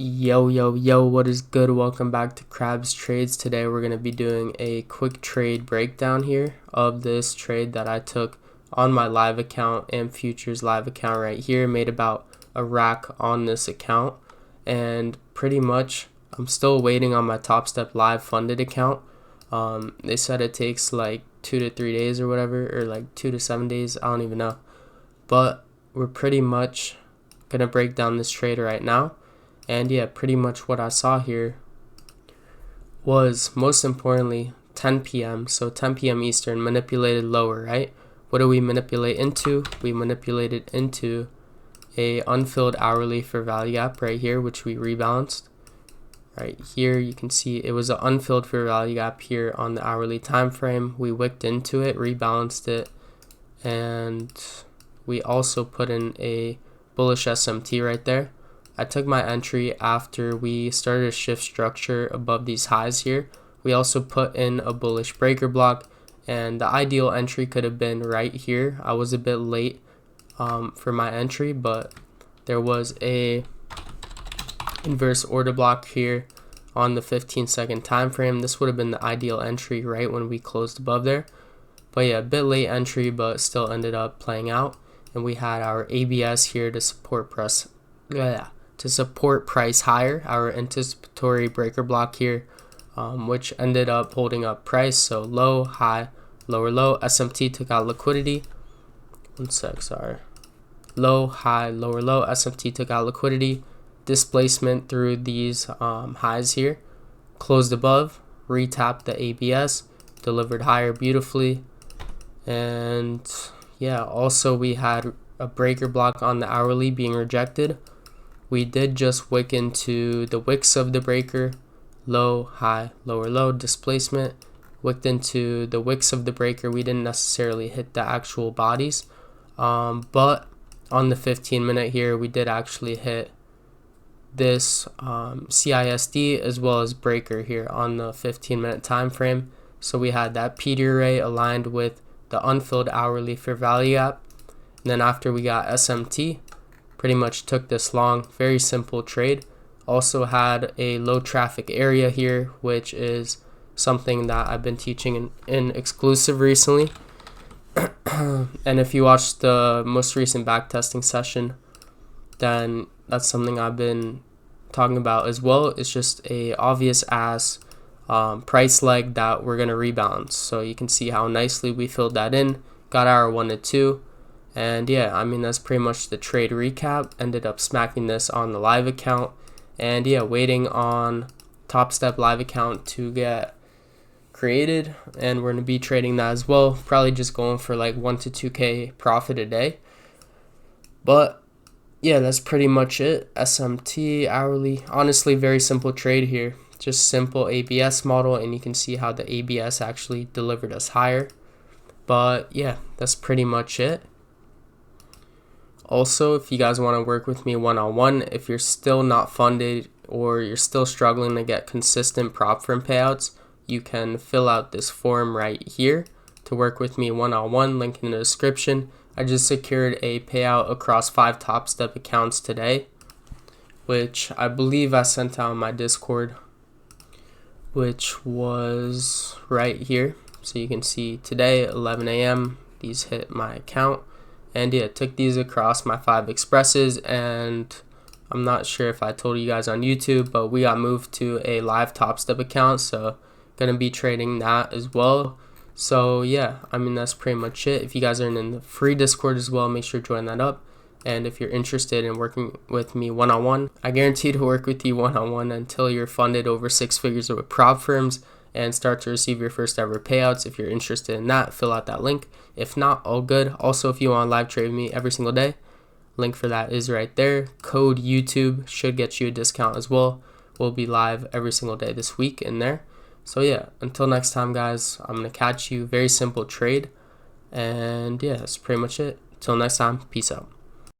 Yo, what is good? Welcome back to krabstrades. Today we're going to be doing a quick trade breakdown here of this trade that I took on my live account and futures live account right here. Made about a rack on this account, and pretty much I'm still waiting on my Top Step live funded account. They said it takes like 2 to 3 days or whatever, or like 2 to 7 days, I don't even know. But we're pretty much going to break down this trade right now. And yeah, pretty much what I saw here was, most importantly, 10 p.m. So 10 p.m. Eastern, manipulated lower, right? What do we manipulate into? We manipulated into a unfilled hourly for value gap right here, which we rebalanced. Right here, you can see it was an unfilled for value gap here on the hourly time frame. We wicked into it, rebalanced it, and we also put in a bullish SMT right there. I took my entry after we started a shift structure above these highs here. We also put in a bullish breaker block, and the ideal entry could have been right here. I was a bit late for my entry, but there was a inverse order block here on the 15-second time frame. This would have been the ideal entry right when we closed above there. But yeah, a bit late entry, but still ended up playing out. And we had our ABS here to support price higher, our anticipatory breaker block here, which ended up holding up price. So low, high, lower, low. SMT took out liquidity. One sec, sorry. Low, high, lower, low. SMT took out liquidity. Displacement through these highs here. Closed above, retapped the ABS, delivered higher beautifully. And yeah, also we had a breaker block on the hourly being rejected. We did just wick into the wicks of the breaker, low, high, lower, low, displacement. Wicked into the wicks of the breaker. We didn't necessarily hit the actual bodies, but on the 15-minute here, we did actually hit this CISD as well as breaker here on the 15-minute time frame. So we had that PD array aligned with the unfilled hourly for value gap. And then after we got SMT, pretty much took this long. Very simple trade. Also had a low traffic area here, which is something that I've been teaching in exclusive recently. And if you watched the most recent backtesting session, then that's something I've been talking about as well. It's just a obvious ass price leg that we're going to rebalance. So you can see how nicely we filled that in. Got our 1 to 2. And yeah, I mean, that's pretty much the trade recap. Ended up smacking this on the live account. And yeah, waiting on Top Step live account to get created. And we're going to be trading that as well. Probably just going for like 1 to 2K profit a day. But yeah, that's pretty much it. SMT, hourly. Honestly, very simple trade here. Just simple ABS model. And you can see how the ABS actually delivered us higher. But yeah, that's pretty much it. Also, if you guys want to work with me one-on-one, if you're still not funded or you're still struggling to get consistent prop firm payouts, you can fill out this form right here to work with me one-on-one, link in the description. I just secured a payout across 5 Top Step accounts today, which I believe I sent out on my Discord, which was right here. So you can see today at 11 a.m. these hit my account. And yeah, took these across my 5 expresses, and I'm not sure if I told you guys on YouTube, but we got moved to a live Top Step account, so gonna be trading that as well. So yeah, I mean, that's pretty much it. If you guys are in the free Discord as well, make sure to join that up. And if you're interested in working with me one-on-one, I guarantee to work with you one-on-one until you're funded over 6 figures with prop firms and start to receive your first ever payouts. If you're interested in that, fill out that link. If not, all good. Also, if you want to live trade with me every single day, link for that is right there. Code YouTube should get you a discount as well. We'll be live every single day this week in there. So yeah, until next time, guys, I'm going to catch you. Very simple trade. And yeah, that's pretty much it. Until next time, peace out.